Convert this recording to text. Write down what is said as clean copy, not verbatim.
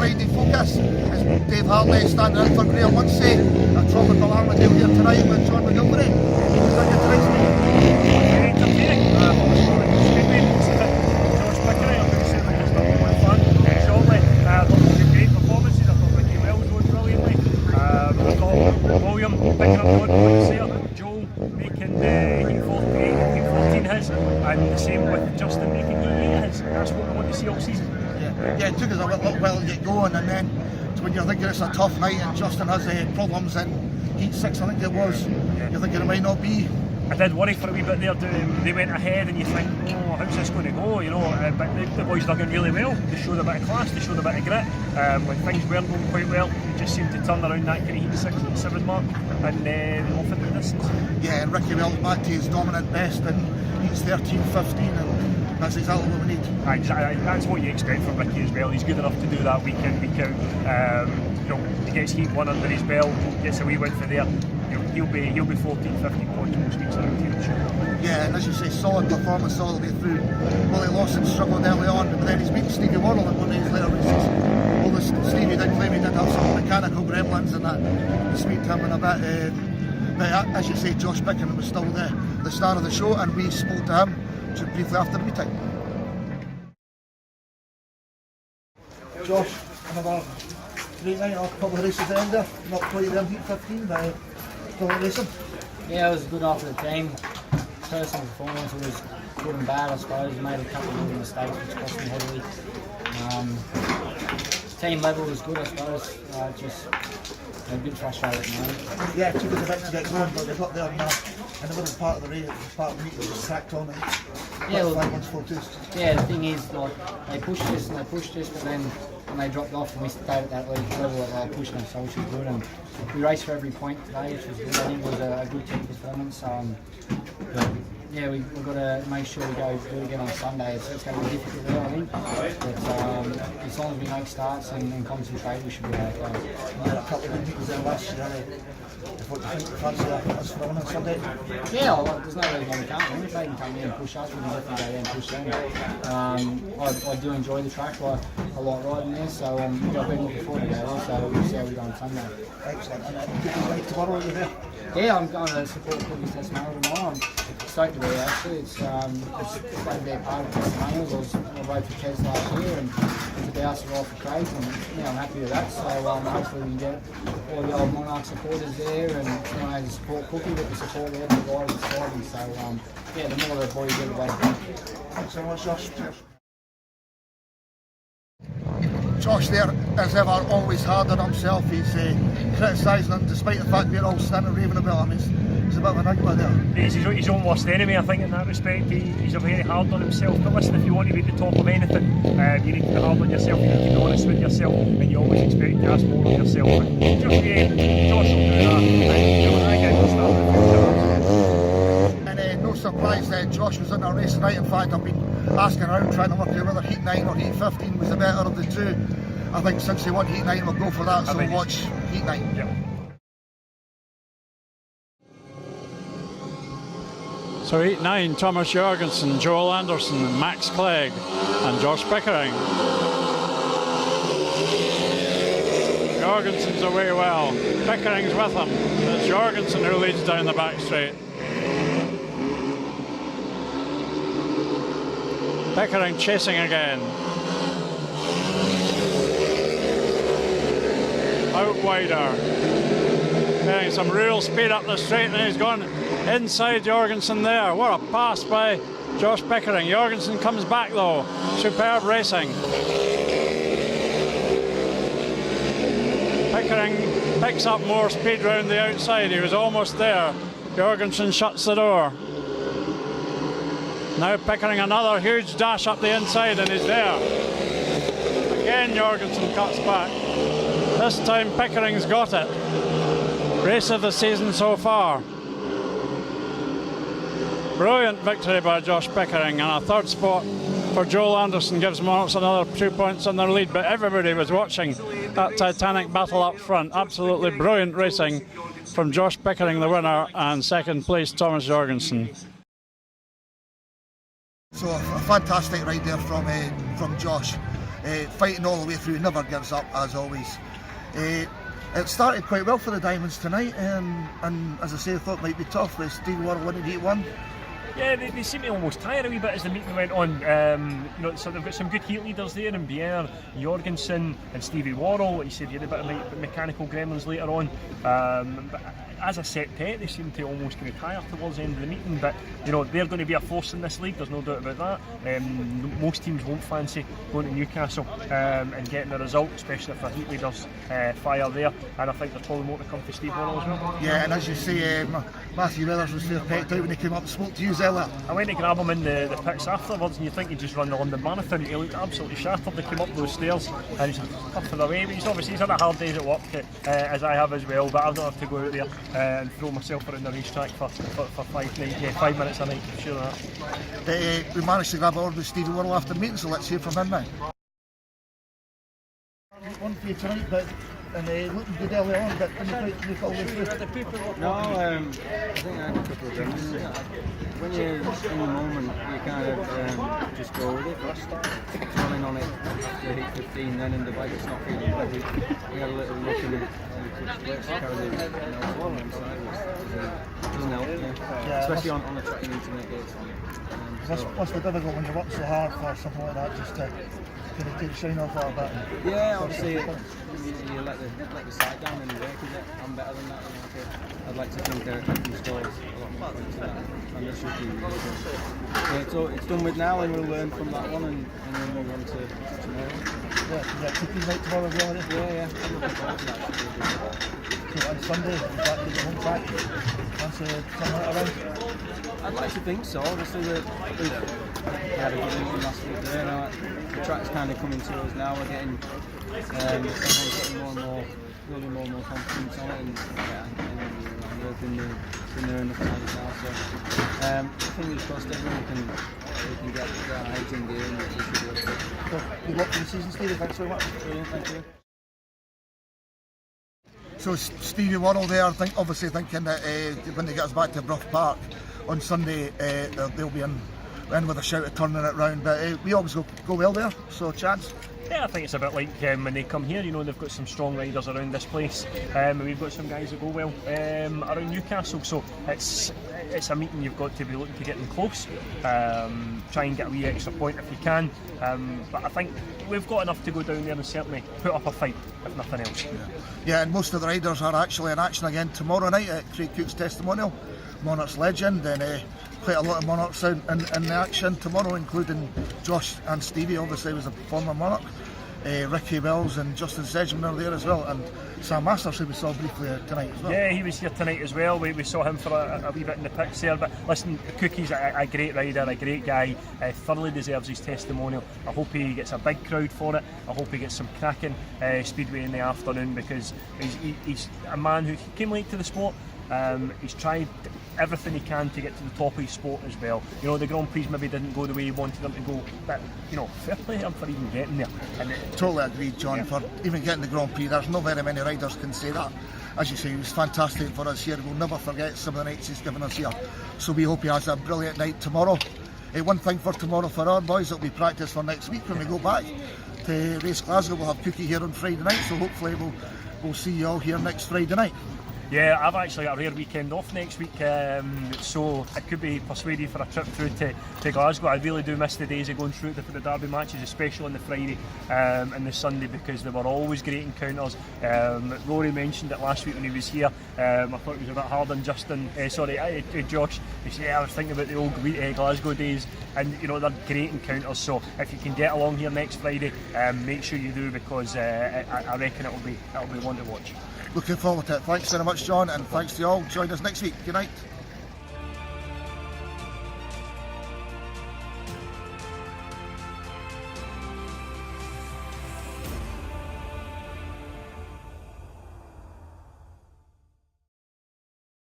Friday focus is Dave Harley standing in for Graham Muncie at Tropical Armadale here tonight with John McGillivray. Who's on your tonight's very entertaining. Josh Pickering, I'm going to say that he's number one fan. Shortly, I thought they were great performances. I thought Ricky Wells rode brilliantly. I thought William picking up on points there. Joel making heat 48, heat 14 his, and the same with Justin making heat 8 his. That's what we want to see all season. Yeah, it took us a little while to get going, and then when you're thinking it's a tough night and Justin has problems in heat 6, I think it was, you're thinking it might not be. I did worry for a wee bit there. They went ahead and you think, oh, how's this going to go, you know, but the boys dug in really well. They showed a bit of class, they showed a bit of grit. When things weren't going quite well, they just seemed to turn around that kind of heat 6 and 7 mark and off into the distance. Yeah, and Ricky Wells back to his dominant best in heats 13, 15, and that's exactly what we need. Exactly, that's what you expect from Ricky as well. He's good enough to do that week in, week out. You know, he gets heat 1 under his belt, gets a wee win for there. He'll be 14, 15 points most weeks around here, I'm sure. Yeah, and as you say, solid performance all the way through. Well, he lost and struggled early on, but then he's beaten Stevie Worrell in one of his later races. Although Stevie did claim he did have some mechanical gremlins and that speed him in a bit. But as you say, Josh Pickering was still the star of the show, and we spoke to him just briefly after the meeting. Josh, another great night, a couple of races to end there. Not quite there in heat 15, but still racing. Yeah, it was a good night for the team. Personal performance, it was good and bad, I suppose. We made a couple of little mistakes which cost me heavily. Team level was good, I suppose. Just a bit frustrated at the moment. Yeah, it took us a bit to get going, but they got there in the middle part of the race, part of the meet, just cracked on it. Yeah, well, yeah, the thing is, like, they pushed this and they pushed this, but then when they dropped off and we stayed at that level that they were pushing us, so which was good. And we raced for every point today, which was good. I think it was a good team performance. But yeah, we've got to make sure we go do it again on Sunday. It's going to be difficult there, I think. But as long as we make starts and concentrate, we should be okay. We had a couple of good meetings there last year. What do you think? Fancy us for on Sunday? Yeah, well, there's no reason why we can't win. If they can come in and push us, we can definitely go there and push them. I do enjoy the track. I like riding there, so I've been looking forward to go there, so we'll see how we go on Sunday. Excellent. And Cookies Night tomorrow, are you there? Yeah, I'm going to support Cookies Tasmania tomorrow. I'm stoked to be there, actually. It's going to be a part of Tasmanians. I rode for Kes last year and to be asked to ride for Craig, and yeah, I'm happy with that. So hopefully we can get all the old Monarch supporters there and not only support Cookie, but the support there for the riders riding. So yeah, the more the boys get, the better. Thanks so much, Josh. Cheers. Josh there, as ever, always hard on himself. He's criticising him despite the fact we're all standing raving about him. He's a bit of an enigma there. He's his own worst enemy, I think, in that respect. He's a very hard on himself. But listen, if you want to be at the top of anything, you need to be hard on yourself, you need to be honest with yourself, and you always expect to ask more of yourself. But just Josh will do that. I get to start. And no surprise that Josh was in a race tonight. In fact, I've been asking around trying to work out whether Heat 9 or Heat 15 was the better of the two. I think since he won Heat 9, we'll go for that, so we'll watch Heat 9. Yeah. So Heat 9, Thomas Jorgensen, Joel Anderson, Max Clegg and Josh Pickering. Jorgensen's away well, Pickering's with him. It's Jorgensen who leads down the back straight. Pickering chasing again. Out wider. Getting some real speed up the straight, and he's gone inside Jorgensen there. What a pass by Josh Pickering. Jorgensen comes back though. Superb racing. Pickering picks up more speed round the outside. He was almost there. Jorgensen shuts the door. Now Pickering another huge dash up the inside, and he's there. Again Jorgensen cuts back. This time Pickering's got it. Race of the season so far. Brilliant victory by Josh Pickering, and a third spot for Joel Anderson gives Monarchs another 2 points on their lead, but everybody was watching that titanic battle up front. Absolutely brilliant racing from Josh Pickering, the winner, and second place Thomas Jorgensen. So a fantastic ride there from Josh. fighting all the way through, never gives up as always. It started quite well for the Diamonds tonight, and as I say, I thought it might be tough with Steve Worrell winning 8-1. Yeah, they seem to almost tire a wee bit as the meeting went on. So they've got some good heat leaders there in Bier, Jorgensen and Stevie Worrell. You said you had a bit of mechanical gremlins later on. But as a set pet, they seem to almost going to tire towards the end of the meeting. But they're going to be a force in this league, there's no doubt about that. Most teams won't fancy going to Newcastle and getting a result, especially if their heat leaders fire there. And I think there's probably more to come for Steve Worrell as well. Yeah, and as you say, Matthew Weathers was fair pecked out when he came up and spoke to you, earlier. I went to grab him in the pits afterwards, and you think he'd just run the London Marathon. He looked absolutely shattered. They came up those stairs and he's puffing away. But he's had a hard days at work, as I have as well. But I've not have to go out there and throw myself around the racetrack for 5 minutes a night, I'm sure of that. We managed to grab a word with Stevie Worrell after the meeting, so let's hear from him now. One for you tonight, but looking good early on, but when you make all the way through. No, I think I had a couple of drinks. When you're in the moment, you kind of just go with it. Running on it after heat 15, then in the bike, it's not feeling good. We had a little look in it, let's carry the swallow inside. Doesn't help, yeah. Especially on the track, you need to make it. What's the difficult when you work so hard for something like that, just to kind of take the shine off a little bit? Yeah, obviously you let the side down and you work with it. I'm better than that. I'd like to think I can score a lot more points than that. And this should be really good. Yeah, so it's done with now, and we'll learn from that one and then move on to tomorrow. Yeah, is that cooking night tomorrow as well? Yeah. I'm looking forward to that. So on Sunday, is that the home track? Once turn that around? I'd like to think so. Obviously, we had a good meeting last week there. Now, the track's kind of coming to us now. We're getting building more and more confidence on it, and they've been there enough times now. So, fingers crossed, everyone can get our heads in gear and we should be able to. Good luck for the season, Stevie. Thanks very much. Brilliant, thank you. So Stevie Worrell there, obviously thinking that when they get us back to Brough Park on Sunday, they'll be in with a shout of turning it round. But we always go well there, so chance. Yeah, I think it's a bit like when they come here, they've got some strong riders around this place, and we've got some guys that go well around Newcastle, so it's a meeting you've got to be looking to get them close, try and get a wee extra point if you can, but I think we've got enough to go down there and certainly put up a fight, if nothing else. Yeah, and most of the riders are actually in action again tomorrow night at Craig Cook's Testimonial, Monarchs legend, and quite a lot of Monarchs in the action tomorrow, including Josh and Stevie, obviously was a former Monarch. Ricky Wells and Justin Sedgman are there as well, and Sam Masters, who we saw briefly tonight as well. Yeah, he was here tonight as well. We saw him for a wee bit in the pits there. But listen, Cookie's a great rider, a great guy, thoroughly deserves his testimonial. I hope he gets a big crowd for it. I hope he gets some cracking speedway in the afternoon, because he's a man who came late to the sport. He's tried everything he can to get to the top of his sport as well. The Grand Prix maybe didn't go the way he wanted them to go, but fair play to him for even getting there. And totally agreed, John, for even getting the Grand Prix. There's not very many riders can say that. As you say, he was fantastic for us here. We'll never forget some of the nights he's given us here. So we hope he has a brilliant night tomorrow. One thing for tomorrow for our boys, it'll be practice for next week when we go back to Race Glasgow. We'll have Cookie here on Friday night, so hopefully we'll see you all here next Friday night. Yeah, I've actually got a rare weekend off next week, so I could be persuaded for a trip through to Glasgow. I really do miss the days of going through the derby matches, especially on the Friday and the Sunday, because they were always great encounters. Rory mentioned it last week when he was here. I thought it was a bit hard on Josh. He said, I was thinking about the old Glasgow days, and they're great encounters. So if you can get along here next Friday, make sure you do, because I reckon it'll be one to watch. Looking forward to it. Thanks very much, John, and thanks to you all. Join us next week. Good night.